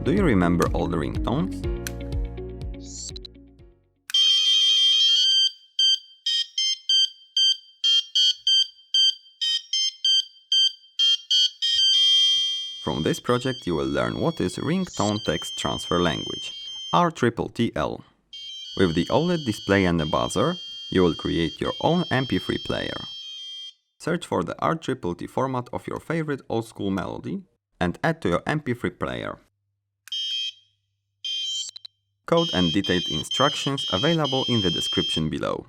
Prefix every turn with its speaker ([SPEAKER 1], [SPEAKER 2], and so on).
[SPEAKER 1] Do you remember all the ringtones? From this project you will learn what is Ringtone Text Transfer Language, RTTL. With the OLED display and a buzzer, you will create your own MP3 player. Search for the RTTT format of your favorite old-school melody and add to your MP3 player. Code and detailed instructions available in the description below.